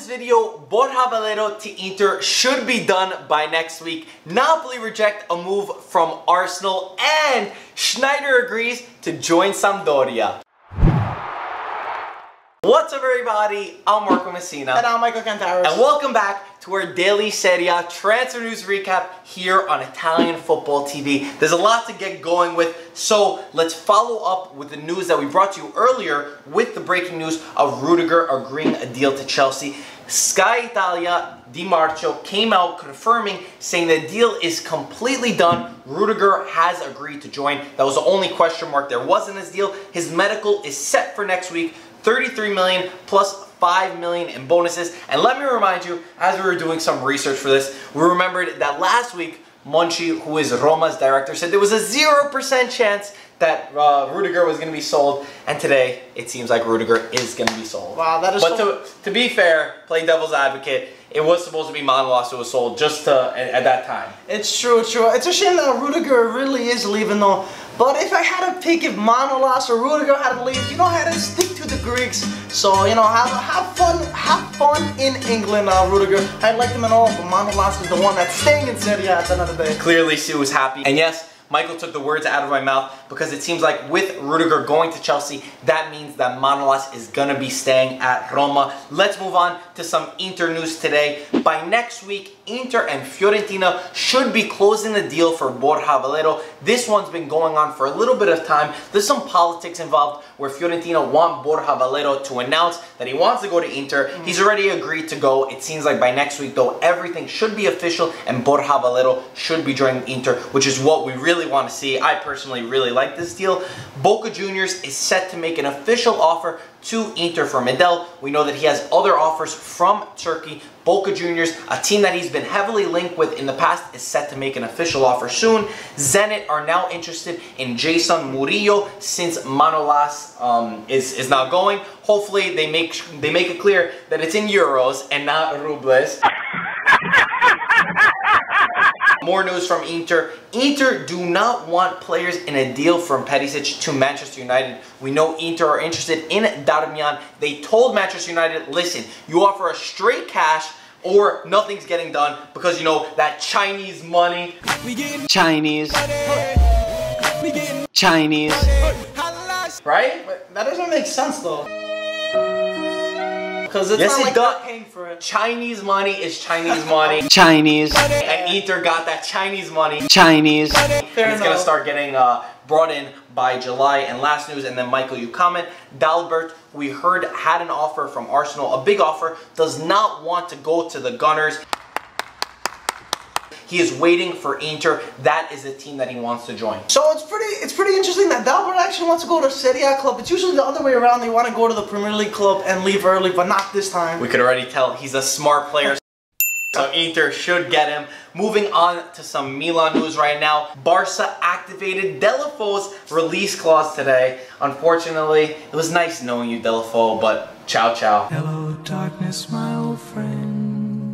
this video, Borja Valero to Inter should be done by next week. Napoli reject a move from Arsenal, and Sneijder agrees to join Sampdoria. What's up, everybody? I'm Marco Messina. And I'm Michael Cantaros. And welcome back to our daily Serie transfer news recap here on Italian Football TV. There's a lot to get going with, so let's follow up with the news that we brought to you earlier with the breaking news of Rudiger agreeing a deal to Chelsea. Sky Italia Di Marcio came out confirming, saying the deal is completely done. Rudiger has agreed to join. That was the only question mark there was in this deal. His medical is set for next week. 33 million plus 5 million in bonuses. And let me remind you, as we were doing some research for this, we remembered that last week, Monchi, who is Roma's director, said there was a 0% chance that Rudiger was going to be sold. And today, it seems like Rudiger is going to be sold. Wow, that is But to be fair, play devil's advocate, it was supposed to be Manolas who was sold just at that time. It's true, it's true. It's a shame that Rudiger really is leaving though. But if I had to pick if Manolas or Rudiger had to leave, you know, I had to stick to the Greeks. So, you know, have fun in England, Rudiger. I like them and all, but Manolas is the one that's staying in Serie at the end of the day. Clearly, Sue was happy. And yes, Michael took the words out of my mouth because it seems like with Rudiger going to Chelsea, that means that Manolas is going to be staying at Roma. Let's move on to some Inter news today. By next week, Inter and Fiorentina should be closing the deal for Borja Valero. This one's been going on for a little bit of time. There's some politics involved where Fiorentina want Borja Valero to announce that he wants to go to Inter. He's already agreed to go. It seems like by next week, though, everything should be official and Borja Valero should be joining Inter, which is what we really want to see. I personally really like this deal. Boca Juniors is set to make an official offer to Inter for Medel. We know that he has other offers from Turkey. Boca Juniors, a team that he's been heavily linked with in the past, is set to make an official offer soon. Zenit are now interested in Jason Murillo since Manolas is not going. Hopefully they make it clear that it's in euros and not rubles. More news from Inter. Inter do not want players in a deal from Perisic to Manchester United. We know Inter are interested in Darmian. They told Manchester United, listen, you offer us straight cash or nothing's getting done because, you know, that Chinese money. Chinese. Right? But that doesn't make sense though. Because it's yes, not like it does. they're paying for it. Chinese money is Chinese money. Chinese. And Inter got that Chinese money. Chinese. Fair It's going to start getting brought in by July. And last news, and then Michael, you comment, Dalbert, we heard, had an offer from Arsenal, a big offer, does not want to go to the Gunners. He is waiting for Inter. That is the team that he wants to join. So it's pretty interesting that Dalbert actually wants to go to a Serie club. It's usually the other way around. They want to go to the Premier League club and leave early, but not this time. We could already tell he's a smart player. So Inter should get him. Moving on to some Milan news right now. Barca activated Delafoe's release clause today. Unfortunately, it was nice knowing you, Delafoe, but ciao ciao. Hello darkness, my old friend.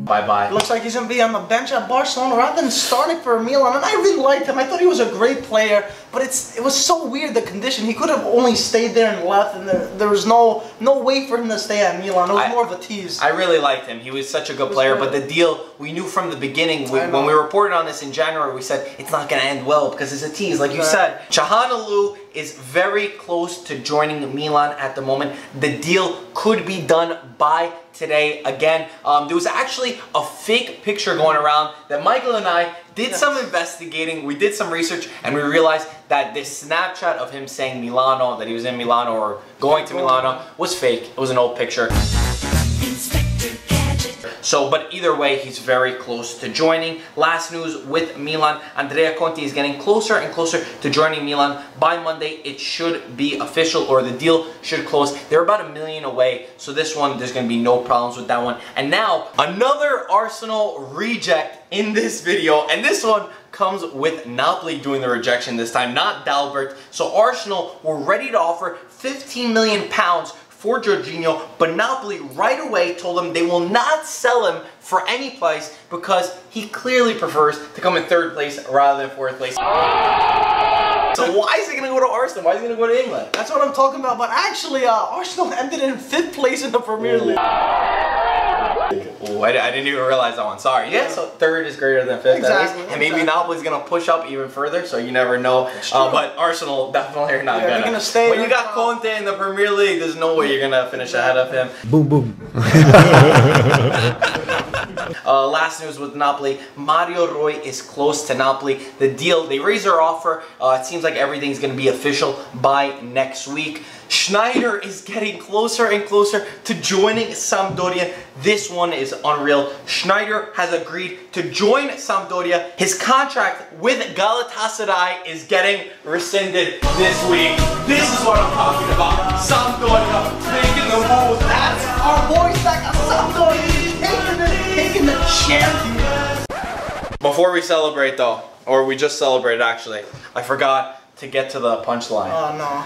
Bye-bye. Looks like he's going to be on the bench at Barcelona rather than starting for Milan. And I really liked him. I thought he was a great player. But it was so weird, the condition. He could have only stayed there and left. And there was no way for him to stay at Milan. It was more of a tease. I really liked him. He was such a good player. But the deal, we knew from the beginning, when we reported on this in January, we said it's not going to end well because it's a tease. Like you said, Çalhanoğlu is very close to joining Milan at the moment. The deal could be done by today. Again, there was actually a fake picture going around that Michael and I did some investigating. We did some research and we realized that this Snapchat of him saying Milano, that he was in Milano or going to Milano, was fake. It was an old picture. So, but either way, he's very close to joining. Last news with Milan, Andrea Conti is getting closer and closer to joining Milan. By Monday, it should be official, or the deal should close. They're about $1 million away, so this one, there's going to be no problems with that one. And now, another Arsenal reject in this video, and this one comes with Napoli doing the rejection this time, not Dalbert. So Arsenal were ready to offer £15 million for Jorginho, but Napoli right away told him they will not sell him for any price because he clearly prefers to come in third place rather than fourth place. So why is he going to go to Arsenal? Why is he going to go to England? That's what I'm talking about. But actually, Arsenal ended in 5th place in the Premier League. I didn't even realize that one. Sorry. Yeah, so third is greater than fifth at least. And maybe Napoli's going to push up even further, so you never know. But Arsenal definitely are not going to. Stay when you got Conte in the Premier League, there's no way you're going to finish ahead of him. Boom, boom. Last news with Napoli, Mario Rui is close to Napoli. The deal, they raised their offer. It seems like everything's going to be official by next week. Sneijder is getting closer and closer to joining Sampdoria. This one is unreal. Sneijder has agreed to join Sampdoria. His contract with Galatasaray is getting rescinded this week. This is what I'm talking about. Sampdoria making the move. That's our boys back at Sampdoria. Taking the champion. Before we celebrate though, or we just celebrated actually, I forgot to get to the punchline. Oh no.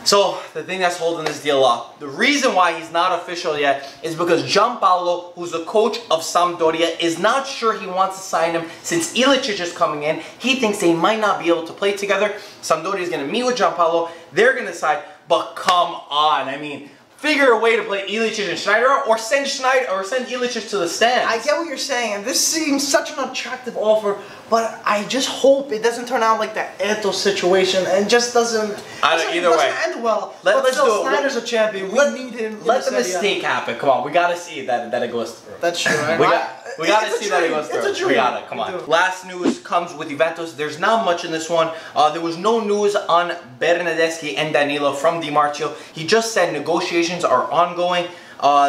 So, the thing that's holding this deal up, the reason why he's not official yet is because Gianpaolo, who's the coach of Sampdoria, is not sure he wants to sign him since Ilicic is coming in. He thinks they might not be able to play together. Sampdoria is going to meet with Gianpaolo. They're going to decide, but come on, I mean, figure a way to play Ilicic and Sneijder, or send Ilicic to the stands. I get what you're saying, and this seems such an attractive offer, but I just hope it doesn't turn out like that Eto'o situation and just doesn't end well. Let's do it. Sneijder's a champion. We need him. Let the mistake happen. Come on, we gotta see that it goes through. That's true. Right? we gotta see that it goes through. It's a dream. We got it. Come on. Last news comes with Juventus. There's not much in this one. There was no news on Bernardeschi and Danilo from Di Marzio. He just said negotiations are ongoing.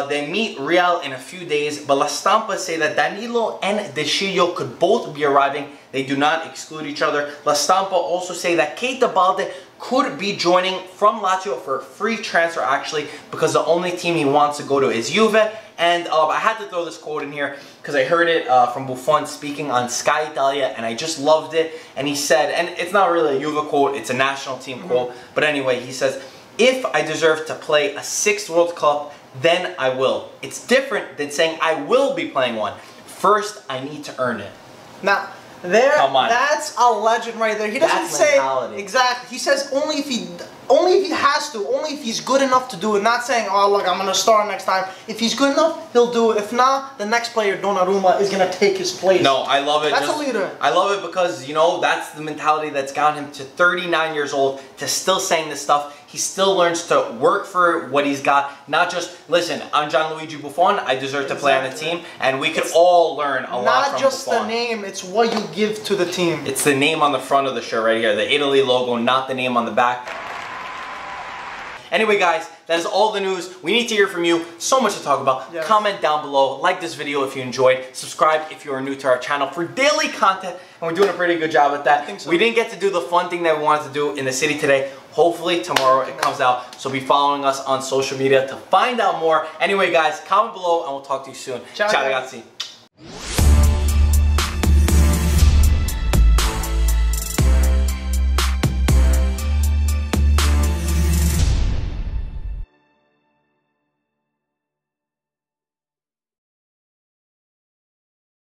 They meet Real in a few days, but La Stampa say that Danilo and De Sciglio could both be arriving. They do not exclude each other. La Stampa also say that Keita Balde could be joining from Lazio for a free transfer actually, because the only team he wants to go to is Juve. And I had to throw this quote in here because I heard it from Buffon speaking on Sky Italia, and I just loved it. And he said, and it's not really a Juve quote, it's a national team quote, but anyway, he says, "If I deserve to play a 6th World Cup, then I will. It's different than saying I will be playing one. First, I need to earn it." Now, that's a legend right there. He doesn't say exactly. He says only if he has to, only if he's good enough to do it. Not saying, "Oh look, I'm gonna start next time." If he's good enough, he'll do it. If not, the next player, Donnarumma, is gonna take his place. No, I love it. That's a leader. I love it because, you know, that's the mentality that's gotten him to 39 years old to still saying this stuff. He still learns to work for what he's got. Not just, listen, I'm Gianluigi Buffon, I deserve to play on the team, and we could all learn a lot from Buffon. Not just the name, it's what you give to the team. It's the name on the front of the shirt right here, the Italy logo, not the name on the back. Anyway guys, that is all the news. We need to hear from you. So much to talk about. Yes. Comment down below. Like this video if you enjoyed. Subscribe if you are new to our channel for daily content. And we're doing a pretty good job at that. I think so. We didn't get to do the fun thing that we wanted to do in the city today. Hopefully tomorrow it comes out. So be following us on social media to find out more. Anyway guys, comment below and we'll talk to you soon. Ciao ragazzi.